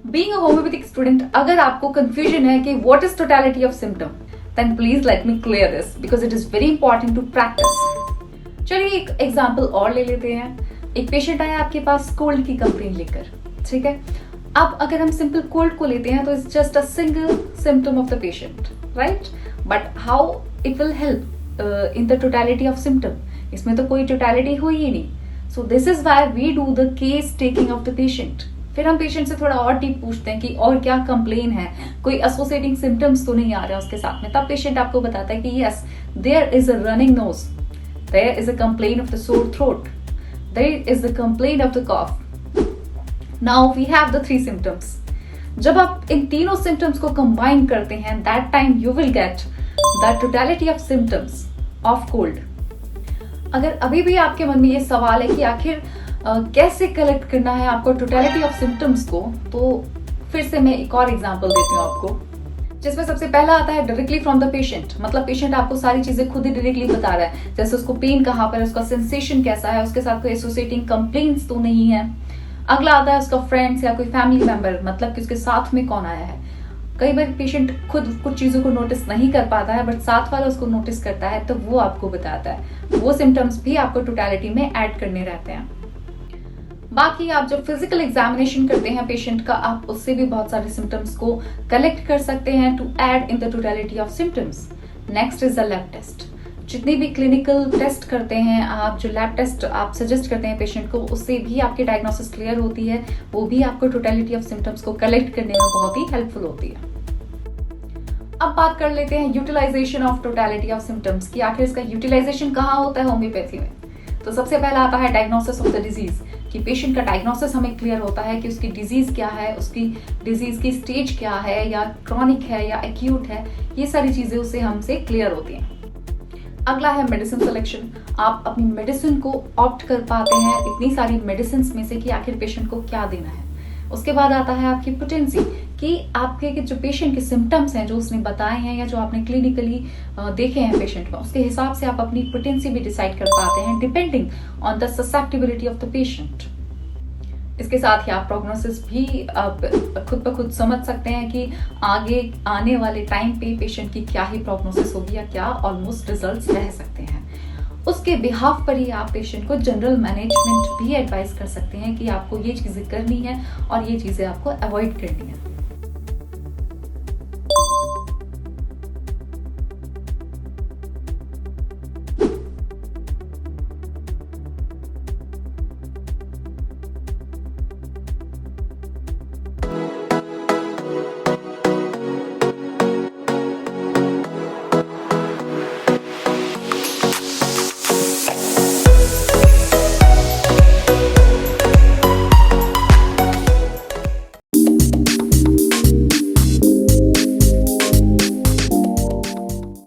Being a homeopathic student, अगर आपको confusion है कि what is totality of symptom, then please let me clear this because it is very important to practice. चलिए एक example और ले लेते हैं। एक पेशेंट आया आपके पास कोल्ड की कंप्लेन लेकर, ठीक है। अब अगर हम सिंपल कोल्ड को लेते हैं तो it's just a single symptom of the patient, right, but how it will help in the totality of symptom, इसमें तो कोई टोटलिटी हुई ही नहीं। So this is why we do the case taking of the patient. फिर हम patient से थोड़ा और डीप पूछते हैं कि और क्या कंप्लेन है, कोई एसोसिएटिंग सिम्टम्स तो नहीं आ रहा उसके साथ में। तब पेशेंट आपको बताता है कि yes, there is a running nose, there is a complain of the sore throat, there is a complain of the cough. Now we have the 3 symptoms. जब आप इन तीनों सिम्टम्स को कंबाइन करते हैं, that time you will get the totality of symptoms of cold. अगर अभी भी आपके मन में ये सवाल है कि आखिर कैसे कलेक्ट करना है आपको टोटलिटी ऑफ सिम्टम्स को, तो फिर से मैं एक और एग्जांपल देती हूँ आपको, जिसमें सबसे पहला आता है डायरेक्टली फ्रॉम द पेशेंट। मतलब पेशेंट आपको सारी चीजें खुद ही डायरेक्टली बता रहा है, जैसे उसको पेन कहाँ पर है, उसका सेंसेशन कैसा है, उसके साथ कोई एसोसिएटिंग कंप्लेंट्स तो नहीं है। अगला आता है उसका फ्रेंड्स या कोई फैमिली मेंबर, मतलब कि उसके साथ में कौन आया है। कई बार पेशेंट खुद कुछ चीजों को नोटिस नहीं कर पाता है, बट साथ वाला उसको नोटिस करता है, तो वो आपको बताता है। वो सिम्टम्स भी आपको टोटलिटी में ऐड करने रहते हैं। बाकी आप जब फिजिकल एग्जामिनेशन करते हैं पेशेंट का, आप उससे भी बहुत सारे सिम्टम्स को कलेक्ट कर सकते हैं to add in the totality of symptoms. Next is the lab test. जितने भी क्लिनिकल टेस्ट करते हैं आप, जो लैब टेस्ट आप सजेस्ट करते हैं पेशेंट को, उससे भी आपकी डायग्नोसिस क्लियर होती है। वो भी आपको टोटलिटी ऑफ सिम्टम्स को कलेक्ट करने में बहुत ही हेल्पफुल होती है। अब बात कर लेते हैं utilization of totality of symptoms की। आखिर इसका यूटिलाइजेशन कहाँ होता है होम्योपैथी में। तो सबसे पहला आता है डायग्नोसिस ऑफ द डिजीज, कि पेशेंट का डायग्नोसिस हमें क्लियर होता है कि उसकी डिजीज क्या है, उसकी डिजीज की स्टेज क्या है, या क्रॉनिक है या एक्यूट है। ये सारी चीजें उससे हमसे क्लियर होती हैं। अगला है मेडिसिन सिलेक्शन। आप अपनी मेडिसिन को ऑप्ट कर पाते हैं इतनी सारी मेडिसिन में से कि आखिर पेशेंट को क्या देना है। उसके बाद आता है आपकी पोटेंसी, कि आपके जो पेशेंट के सिम्टम्स हैं जो उसने बताए हैं या जो आपने क्लिनिकली देखे हैं पेशेंट में, उसके हिसाब से आप अपनी पोटेंसी भी डिसाइड कर पाते हैं depending on the susceptibility of the patient. इसके साथ ही आप प्रोग्नोसिस भी आप खुद ब खुद समझ सकते हैं कि आगे आने वाले टाइम पे पेशेंट की क्या ही प्रोग्नोसिस होगी या क्या ऑलमोस्ट रिजल्ट्स रह सकते हैं। उसके बिहाफ पर ही आप पेशेंट को जनरल मैनेजमेंट भी एडवाइस कर सकते हैं कि आपको ये चीजें करनी है और ये चीजें आपको अवॉइड करनी है।